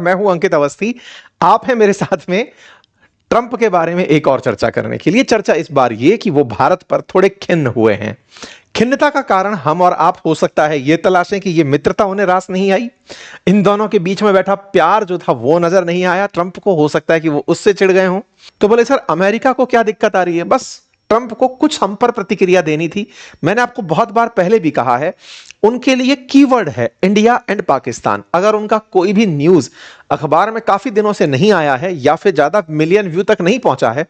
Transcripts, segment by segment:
मैं हूं अंकित अवस्थी। आप हैं मेरे साथ में ट्रंप के बारे में एक और चर्चा करने के लिए। चर्चा इस बार ये कि वो भारत पर थोड़े खिन्न हुए हैं। खिन्नता का कारण हम और आप हो सकता है ये तलाशें कि ये मित्रता उन्हें रास नहीं आई, इन दोनों के बीच में बैठा प्यार जो था वो नजर नहीं आया ट्रंप को। हो सकता है कि वो उससे चिढ़ गए हों। तो बोले सर अमेरिका को क्या दिक्कत आ रही है? बस ट्रंप को कुछ हम पर प्रतिक्रिया देनी थी। मैंने आपको बहुत बार पहले भी कहा है, उनके लिए कीवर्ड है इंडिया एंड पाकिस्तान। अगर उनका कोई भी न्यूज अखबार में काफी दिनों से नहीं आया है या फिर ज्यादा मिलियन व्यू तक नहीं पहुंचा है,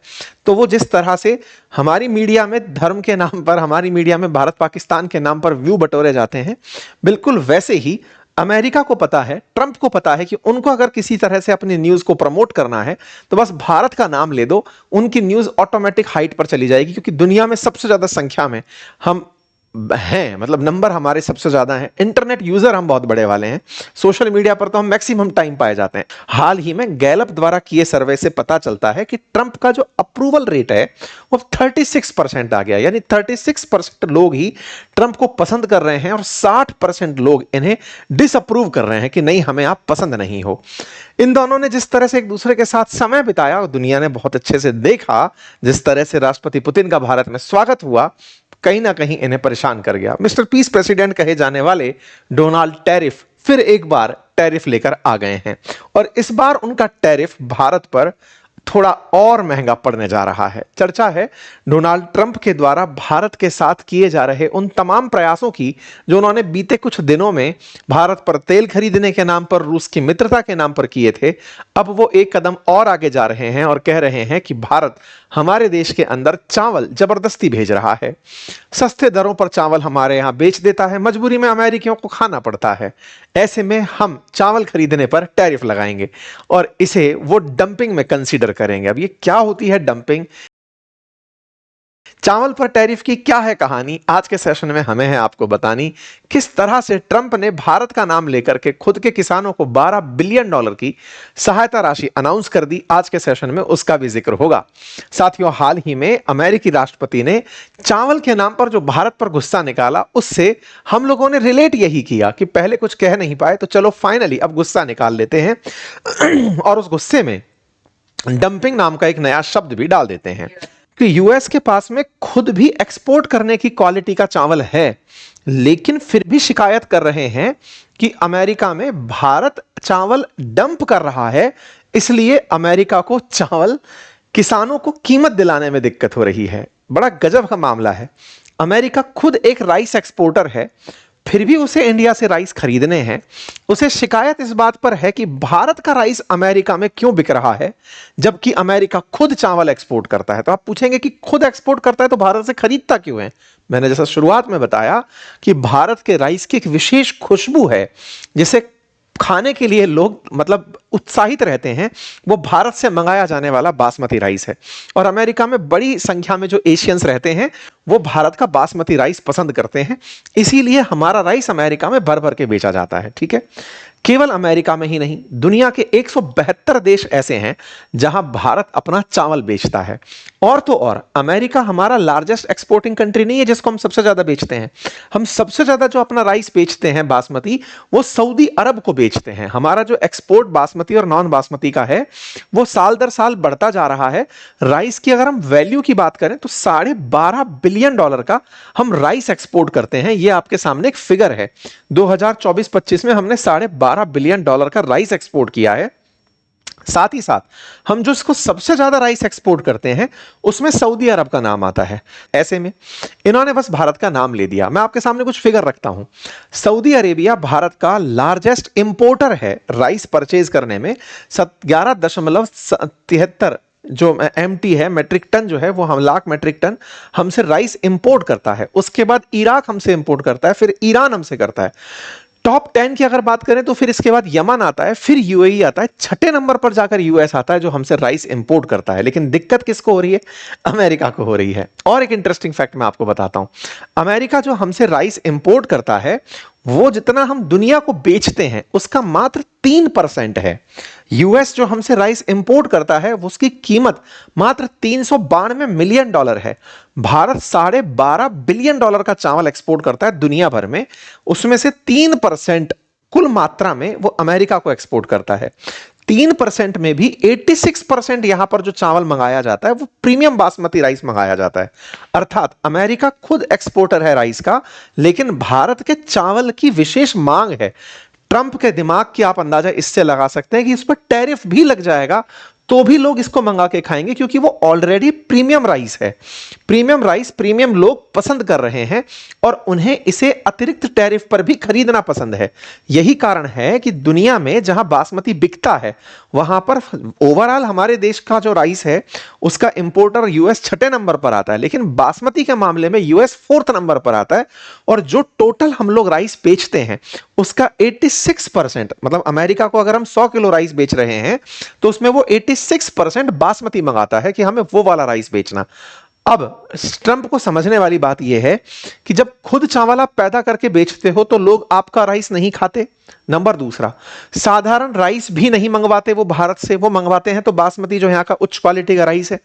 तो वो जिस तरह से हमारी मीडिया में धर्म के नाम पर, हमारी मीडिया में भारत पाकिस्तान के नाम पर व्यू बटोरे जाते हैं, बिल्कुल वैसे ही अमेरिका को पता है, ट्रंप को पता है कि उनको अगर किसी तरह से अपनी न्यूज को प्रमोट करना है तो बस भारत का नाम ले दो, उनकी न्यूज ऑटोमेटिक हाइट पर चली जाएगी। क्योंकि दुनिया में सबसे ज्यादा संख्या में हम हैं, मतलब नंबर हमारे सबसे ज्यादा हैं, इंटरनेट यूजर हम बहुत बड़े वाले हैं, सोशल मीडिया पर तो हम मैक्सिमम टाइम पाए जाते हैं। हाल ही में गैलप द्वारा किए सर्वे से पता चलता है कि ट्रंप का जो अप्रूवल रेट है वो 36% आ गया। यानी 36% लोग ही ट्रंप को पसंद कर रहे हैं और 60% लोग इन्हें डिसअप्रूव कर रहे हैं कि नहीं, हमें आप पसंद नहीं हो। इन दोनों ने जिस तरह से एक दूसरे के साथ समय बिताया और दुनिया ने बहुत अच्छे से देखा, जिस तरह से राष्ट्रपति पुतिन का भारत में स्वागत हुआ, कहीं ना कहीं इन्हें परेशान कर गया। मिस्टर पीस प्रेसिडेंट कहे जाने वाले डोनाल्ड टैरिफ फिर एक बार टैरिफ लेकर आ गए हैं और इस बार उनका टैरिफ भारत पर थोड़ा और महंगा पड़ने जा रहा है। चर्चा है डोनाल्ड ट्रंप के द्वारा भारत के साथ किए जा रहे उन तमाम प्रयासों की जो उन्होंने बीते कुछ दिनों में भारत पर तेल खरीदने के नाम पर, रूस की मित्रता के नाम पर किए थे। अब वो एक कदम और आगे जा रहे हैं और कह रहे हैं कि भारत हमारे देश के अंदर चावल जबरदस्ती भेज रहा है, सस्ते दरों पर चावल हमारे यहां बेच देता है, मजबूरी में अमेरिकियों को खाना पड़ता है। ऐसे में हम चावल खरीदने पर टैरिफ लगाएंगे और इसे वो डंपिंग में कंसीडर करेंगे। अब ये क्या होती है डंपिंग, चावल पर टैरिफ की क्या है कहानी, आज के सेशन में हमें है आपको बतानी। किस तरह से ट्रंप ने भारत का नाम लेकर के खुद के किसानों को $12 बिलियन की सहायता राशि अनाउंस कर दी, आज के सेशन में उसका भी जिक्र होगा। साथियों, हाल ही में अमेरिकी राष्ट्रपति ने चावल के नाम पर जो भारत पर गुस्सा निकाला, उससे हम लोगों ने रिलेट यही किया कि पहले कुछ कह नहीं पाए तो चलो फाइनली अब गुस्सा निकाल लेते हैं और उस गुस्से में डंपिंग नाम का एक नया शब्द भी डाल देते हैं कि यूएस के पास में खुद भी एक्सपोर्ट करने की क्वालिटी का चावल है, लेकिन फिर भी शिकायत कर रहे हैं कि अमेरिका में भारत चावल डंप कर रहा है, इसलिए अमेरिका को चावल, किसानों को कीमत दिलाने में दिक्कत हो रही है। बड़ा गजब का मामला है। अमेरिका खुद एक राइस एक्सपोर्टर है, फिर भी उसे इंडिया से राइस खरीदने हैं। उसे शिकायत इस बात पर है कि भारत का राइस अमेरिका में क्यों बिक रहा है, जबकि अमेरिका खुद चावल एक्सपोर्ट करता है। तो आप पूछेंगे कि खुद एक्सपोर्ट करता है तो भारत से खरीदता क्यों है? मैंने जैसा शुरुआत में बताया कि भारत के राइस की एक विशेष खुशबू है जिसे खाने के लिए लोग मतलब उत्साहित रहते हैं। वो भारत से मंगाया जाने वाला बासमती राइस है और अमेरिका में बड़ी संख्या में जो एशियंस रहते हैं वो भारत का बासमती राइस पसंद करते हैं, इसीलिए हमारा राइस अमेरिका में भर भर के बेचा जाता है। ठीक है, केवल अमेरिका में ही नहीं, दुनिया के 172 देश ऐसे हैं जहां भारत अपना चावल बेचता है। और तो और अमेरिका हमारा लार्जेस्ट एक्सपोर्टिंग कंट्री नहीं है जिसको हम सबसे ज्यादा बेचते हैं। हम सबसे ज्यादा जो अपना राइस बेचते हैं बासमती, वो सऊदी अरब को बेचते हैं। हमारा जो एक्सपोर्ट बासमती और नॉन बासमती का है वो साल दर साल बढ़ता जा रहा है। राइस की अगर हम वैल्यू की बात करें तो $12.5 बिलियन का हम राइस एक्सपोर्ट करते हैं। ये आपके सामने एक फिगर है। 2024-25 में हमने $12.5 बिलियन का राइस एक्सपोर्ट किया है। साथ ही साथ हम जो इसको सबसे ज्यादा राइस एक्सपोर्ट करते हैं उसमें सऊदी अरब का नाम आता है। ऐसे में इन्होंने बस भारत का नाम ले दिया। मैं आपके सामने कुछ फिगर रखता हूं। सऊदी अरेबिया भारत का लार्जेस्ट इंपोर्टर है राइस परचेज करने में। 11.73 जो एमटी है, मेट्रिक टन जो है, वो हम लाख मेट्रिक टन हमसे राइस इंपोर्ट करता है। उसके बाद इराक हमसे इंपोर्ट करता है, फिर ईरान हमसे करता है। टॉप 10 की अगर बात करें तो फिर इसके बाद यमन आता है, फिर यूएई आता है, छठे नंबर पर जाकर यूएस आता है जो हमसे राइस इंपोर्ट करता है। लेकिन दिक्कत किसको हो रही है? अमेरिका को हो रही है। और एक इंटरेस्टिंग फैक्ट मैं आपको बताता हूं, अमेरिका जो हमसे राइस इंपोर्ट करता है वो जितना हम दुनिया को बेचते हैं उसका मात्र 3% है। यूएस जो हमसे राइस इंपोर्ट करता है उसकी कीमत मात्र $392 मिलियन है। भारत $12.5 बिलियन का चावल एक्सपोर्ट करता है दुनिया भर में, उसमें से 3% कुल मात्रा में वो अमेरिका को एक्सपोर्ट करता है। 3% में भी 86% यहां पर जो चावल मंगाया जाता है वो प्रीमियम बासमती राइस मंगाया जाता है। अर्थात अमेरिका खुद एक्सपोर्टर है राइस का, लेकिन भारत के चावल की विशेष मांग है। ट्रंप के दिमाग की आप अंदाजा इससे लगा सकते हैं कि इस पर टैरिफ भी लग जाएगा तो भी लोग इसको मंगा के खाएंगे, क्योंकि वो ऑलरेडी प्रीमियम राइस है। प्रीमियम राइस प्रीमियम लोग पसंद कर रहे हैं और उन्हें इसे अतिरिक्त टैरिफ पर भी खरीदना पसंद है। यही कारण है कि दुनिया में जहां बासमती बिकता है वहां पर ओवरऑल हमारे देश का जो राइस है उसका इंपोर्टर यूएस 6 नंबर पर आता है, लेकिन बासमती के मामले में यूएस 4th नंबर पर आता है। और जो टोटल हम लोग राइस बेचते हैं उसका 86%, मतलब अमेरिका को अगर हम 100 किलो राइस बेच रहे हैं तो उसमें वो 86% बासमती मंगाता है कि हमें वो वाला राइस बेचना। अब ट्रंप को समझने वाली बात यह है कि जब खुद चावल आप पैदा करके बेचते हो तो लोग आपका राइस नहीं खाते। नंबर दूसरा, साधारण राइस भी नहीं मंगवाते वो भारत से, वो मंगवाते हैं तो बासमती जो यहां का उच्च क्वालिटी का राइस है।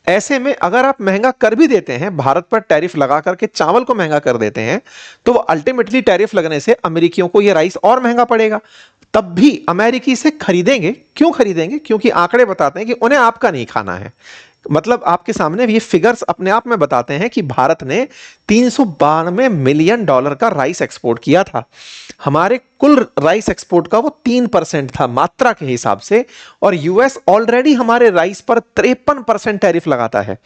ऐसे में अगर आप महंगा कर भी देते हैं, भारत पर टैरिफ लगा करके चावल को महंगा कर देते हैं, तो वो अल्टीमेटली टैरिफ लगने से अमेरिकियों को ये राइस और महंगा पड़ेगा। तब भी अमेरिकी इसे खरीदेंगे। क्यों खरीदेंगे? क्योंकि आंकड़े बताते हैं कि उन्हें आपका नहीं खाना है। मतलब आपके सामने ये फिगर्स अपने आप में बताते हैं कि भारत ने 392 मिलियन डॉलर का राइस एक्सपोर्ट किया था। हमारे कुल राइस एक्सपोर्ट का वो 3% था मात्रा के हिसाब से, और यूएस ऑलरेडी हमारे राइस पर 53% टैरिफ लगाता है।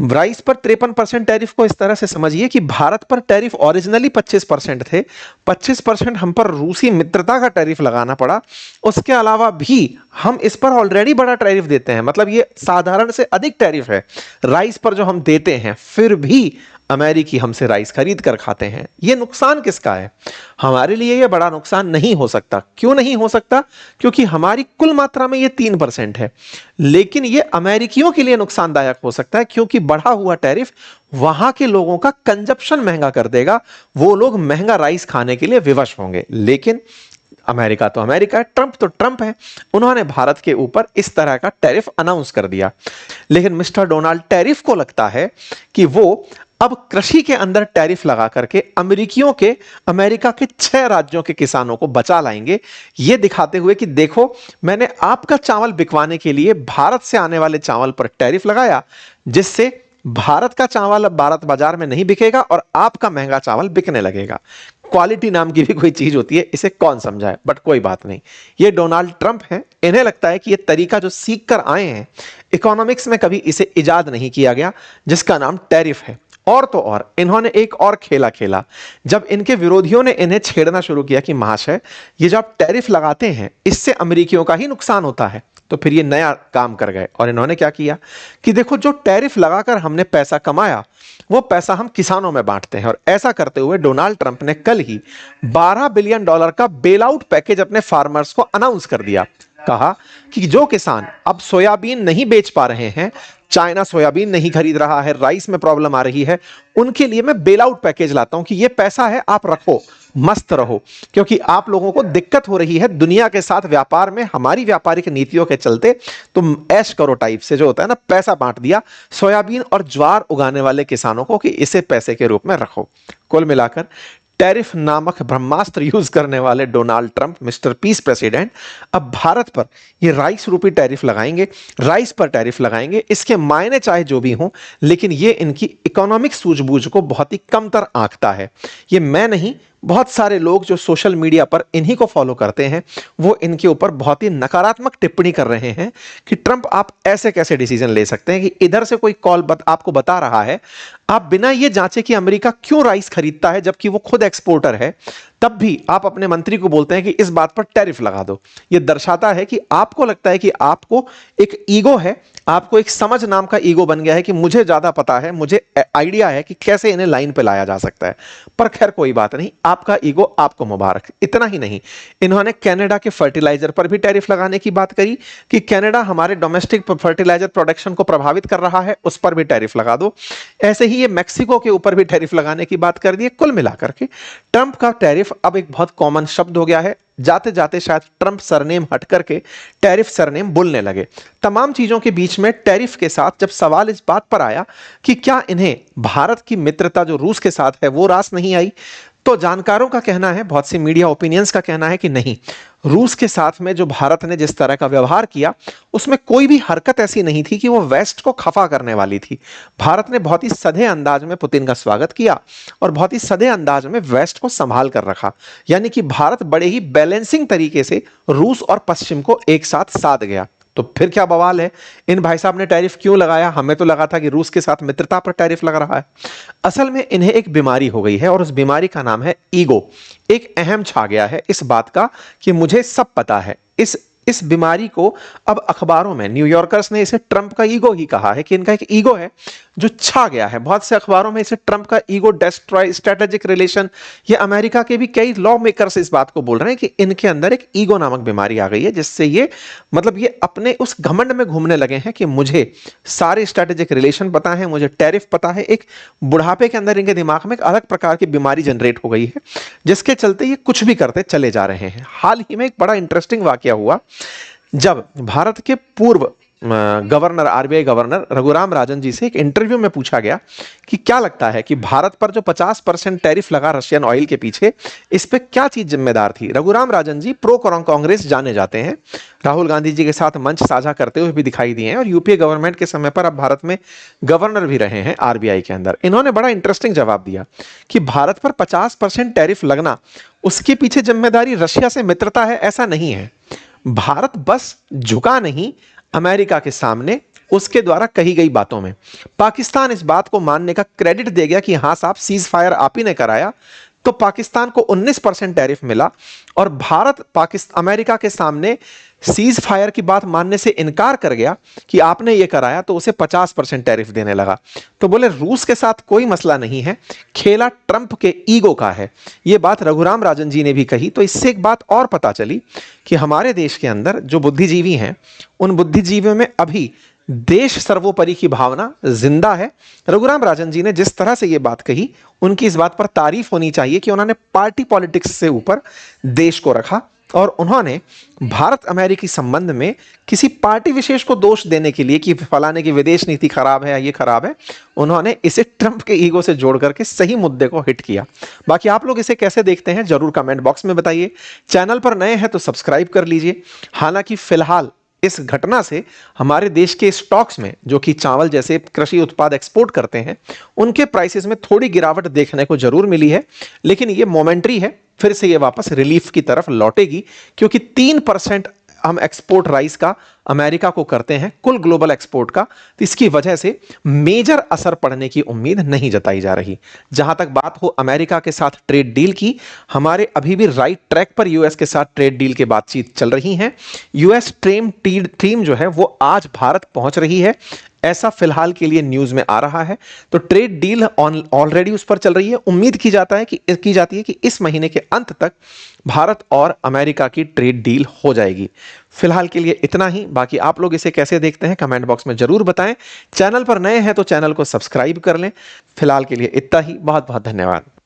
राइस पर 53% टैरिफ को इस तरह से समझिए कि भारत पर टैरिफ ओरिजिनली 25% थे, 25% हम पर रूसी मित्रता का टैरिफ लगाना पड़ा। उसके अलावा भी हम इस पर ऑलरेडी बड़ा टैरिफ देते हैं, मतलब ये साधारण से अधिक टैरिफ है राइस पर जो हम देते हैं, फिर भी अमेरिकी हमसे राइस खरीद कर खाते हैं। ये नुकसान किसका है? हमारे लिए ये बड़ा नुकसान नहीं हो सकता। क्यों नहीं हो सकता? क्योंकि हमारी कुल मात्रा में ये 3% है, लेकिन ये अमेरिकियों के लिए नुकसानदायक हो सकता है, क्योंकि बढ़ा हुआ टैरिफ वहां के लोगों का कंजप्शन महंगा कर देगा। वो लोग महंगा राइस खाने के लिए विवश होंगे। लेकिन अमेरिका तो अमेरिका है, ट्रंप तो ट्रंप है, उन्होंने भारत के ऊपर इस तरह का टैरिफ अनाउंस कर दिया। लेकिन मिस्टर डोनाल्ड टैरिफ को लगता है कि वो अब कृषि के अंदर टैरिफ लगा करके अमेरिका के 6 राज्यों के किसानों को बचा लाएंगे, यह दिखाते हुए कि देखो, मैंने आपका चावल बिकवाने के लिए भारत से आने वाले चावल पर टैरिफ लगाया, जिससे भारत का चावल अब भारत बाजार में नहीं बिकेगा और आपका महंगा चावल बिकने लगेगा। क्वालिटी नाम की भी कोई चीज होती है, इसे कौन समझाए, बट कोई बात नहीं। ये डोनाल्ड ट्रंप हैं, इन्हें लगता है कि ये तरीका जो सीख कर आए हैं, इकोनॉमिक्स में कभी इसे इजाद नहीं किया गया, जिसका नाम टैरिफ है। और तो और इन्होंने एक और खेला खेला। जब इनके विरोधियों ने इन्हें छेड़ना शुरू किया कि महाशय, ये जो आप टैरिफ लगाते हैं इससे अमेरिकियों का ही नुकसान होता है, तो फिर ये नया काम कर गए और इन्होंने क्या किया कि देखो, जो टैरिफ लगाकर हमने पैसा कमाया वो पैसा हम किसानों में बांटते हैं। और ऐसा करते हुए डोनाल्ड ट्रंप ने कल ही $12 बिलियन का बेल आउट पैकेज अपने फार्मर्स को अनाउंस कर दिया। कहा कि जो किसान अब सोयाबीन नहीं बेच पा रहे हैं, चाइना सोयाबीन नहीं खरीद रहा है, राइस में प्रॉब्लम आ रही है, उनके लिए मैं बेल आउट पैकेज लाता हूं कि ये पैसा है, आप रखो, मस्त रहो, क्योंकि आप लोगों को दिक्कत हो रही है दुनिया के साथ व्यापार में, हमारी व्यापारिक नीतियों के चलते तुम ऐश करो टाइप से जो होता है ना, पैसा बांट दिया सोयाबीन और ज्वार उगाने वाले किसानों को कि इसे पैसे के रूप में रखो। कुल मिलाकर टैरिफ नामक ब्रह्मास्त्र यूज करने वाले Donald Trump, mister peace president, अब भारत पर ये राइस रूपी टैरिफ लगाएंगे, राइस पर टैरिफ लगाएंगे। इसके मायने चाहे जो भी हों, लेकिन ये इनकी इकोनॉमिक सूझबूझ को बहुत ही कमतर आंकता है। ये मैं नहीं, बहुत सारे लोग जो सोशल मीडिया पर इन्हीं को फॉलो करते हैं, वो इनके ऊपर बहुत ही नकारात्मक टिप्पणी कर रहे हैं कि ट्रंप आप ऐसे कैसे डिसीजन ले सकते हैं कि इधर से कोई कॉल आपको बता रहा है, आप बिना ये जांचे कि अमेरिका क्यों राइस खरीदता है जबकि वो खुद एक्सपोर्टर है, तब भी आप अपने मंत्री को बोलते हैं कि इस बात पर टैरिफ लगा दो। यह दर्शाता है कि आपको लगता है कि आपको एक ईगो है, आपको एक समझ नाम का ईगो बन गया है कि मुझे ज्यादा पता है, मुझे आइडिया है कि कैसे इन्हें लाइन पे लाया जा सकता है। पर खैर कोई बात नहीं, आपका ईगो आपको मुबारक। इतना ही नहीं, इन्होंने कनाडा के फर्टिलाइजर पर भी टैरिफ लगाने की बात करी कि कनाडा हमारे डोमेस्टिक फर्टिलाइजर प्रोडक्शन को प्रभावित कर रहा है, उस पर भी टैरिफ लगा दो। ऐसे ही ये मैक्सिको के ऊपर भी टैरिफ लगाने की बात कर दी। कुल मिलाकर के ट्रंप का टैरिफ अब एक बहुत कॉमन शब्द हो गया है। जाते जाते शायद ट्रंप सरनेम हट करके टैरिफ सरनेम बोलने लगे। तमाम चीजों के बीच में टैरिफ के साथ जब सवाल इस बात पर आया कि क्या इन्हें भारत की मित्रता जो रूस के साथ है वो रास नहीं आई, तो जानकारों का कहना है, बहुत सी मीडिया ओपिनियंस का कहना है कि नहीं, रूस के साथ में जो भारत ने जिस तरह का व्यवहार किया उसमें कोई भी हरकत ऐसी नहीं थी कि वो वेस्ट को खफा करने वाली थी। भारत ने बहुत ही सधे अंदाज में पुतिन का स्वागत किया और बहुत ही सधे अंदाज में वेस्ट को संभाल कर रखा। यानी कि भारत बड़े ही बैलेंसिंग तरीके से रूस और पश्चिम को एक साथ साध गया। तो फिर क्या बवाल है, इन भाई साहब ने टैरिफ क्यों लगाया? हमें तो लगा था कि रूस के साथ मित्रता पर टैरिफ लग रहा है। असल में इन्हें एक बीमारी हो गई है और उस बीमारी का नाम है ईगो। एक अहम छा गया है इस बात का कि मुझे सब पता है। इस बीमारी को अब अखबारों में न्यूयॉर्कर्स ने इसे ट्रंप का ईगो ही कहा है कि इनका एक ईगो है जो छा गया है। बहुत से अखबारों में इसे ट्रंप का ईगो डेस्ट्रॉय स्ट्रेटेजिक रिलेशन, ये अमेरिका के भी कई लॉ मेकर्स इस बात को बोल रहे हैं कि इनके अंदर एक ईगो नामक बीमारी आ गई है, जिससे ये मतलब ये अपने उस घमंड में घूमने लगे हैं कि मुझे सारे स्ट्रेटेजिक रिलेशन पता है, मुझे टैरिफ पता है। एक बुढ़ापे के अंदर इनके दिमाग में एक अलग प्रकार की बीमारी जनरेट हो गई है, जिसके चलते ये कुछ भी करते चले जा रहे हैं। हाल ही में एक बड़ा इंटरेस्टिंग वाकया हुआ जब भारत के पूर्व governor, RBI governor Raghuram Rajan ji से एक इंटरव्यू में पूछा गया कि क्या लगता है कि भारत पर जो 50% टैरिफ लगा रशियन ऑयल के पीछे, इस पे क्या चीज जिम्मेदार थी? रघुराम राजन जी प्रो कांग्रेस जाने जाते हैं, राहुल गांधी जी के साथ मंच साझा करते हुए भी दिखाई दिए हैं और यूपीए गवर्नमेंट के समय पर अब भारत में गवर्नर भी रहे हैं आरबीआई के अंदर। इन्होंने बड़ा इंटरेस्टिंग जवाब दिया कि भारत पर 50% टैरिफ लगना, उसके पीछे जिम्मेदारी रशिया से मित्रता है, ऐसा नहीं है। भारत बस झुका नहीं अमेरिका के सामने उसके द्वारा कही गई बातों में। पाकिस्तान इस बात को मानने का क्रेडिट दे गया कि हां साहब सीज फायर आप ही ने कराया, तो पाकिस्तान को 19% टैरिफ मिला और भारत अमेरिका के सामने सीज फायर की बात मानने से इनकार कर गया कि आपने ये कराया, तो उसे 50% टैरिफ देने लगा। तो बोले रूस के साथ कोई मसला नहीं है, खेला ट्रंप के ईगो का है। ये बात रघुराम राजन जी ने भी कही। तो इससे एक बात और पता चली कि हमारे देश के अंदर जो बुद्धिजीवी हैं, उन बुद्धिजीवियों में अभी देश सर्वोपरि की भावना जिंदा है। रघुराम राजन जी ने जिस तरह से यह बात कही, उनकी इस बात पर तारीफ होनी चाहिए कि उन्होंने पार्टी पॉलिटिक्स से ऊपर देश को रखा और उन्होंने भारत अमेरिकी संबंध में किसी पार्टी विशेष को दोष देने के लिए कि फलाने की विदेश नीति खराब है या ये खराब है, उन्होंने इसे ट्रंप के ईगो से जोड़ करके सही मुद्दे को हिट किया। बाकी आप लोग इसे कैसे देखते हैं जरूर कमेंट बॉक्स में बताइए। चैनल पर नए हैं तो सब्सक्राइब कर लीजिए। हालांकि फिलहाल इस घटना से हमारे देश के स्टॉक्स में, जो कि चावल जैसे कृषि उत्पाद एक्सपोर्ट करते हैं, उनके प्राइसेस में थोड़ी गिरावट देखने को जरूर मिली है, लेकिन ये मोमेंटरी है। फिर से ये वापस रिलीफ की तरफ लौटेगी, क्योंकि 3% हम एक्सपोर्ट राइस का अमेरिका को करते हैं कुल ग्लोबल एक्सपोर्ट का, तो इसकी वजह से मेजर असर पड़ने की उम्मीद नहीं जताई जा रही। जहां तक बात हो अमेरिका के साथ ट्रेड डील की, हमारे अभी भी राइट ट्रैक पर यूएस के साथ ट्रेड डील की बातचीत चल रही है। यूएस टीम जो है वो आज भारत पहुंच रही है, ऐसा फिलहाल के लिए न्यूज में आ रहा है। तो ट्रेड डील ऑलरेडी उस पर चल रही है। उम्मीद की जाती है कि इस महीने के अंत तक भारत और अमेरिका की ट्रेड डील हो जाएगी। फिलहाल के लिए इतना ही। बाकी आप लोग इसे कैसे देखते हैं कमेंट बॉक्स में जरूर बताएं। चैनल पर नए हैं तो चैनल को सब्सक्राइब कर लें। फिलहाल के लिए इतना ही। बहुत बहुत धन्यवाद।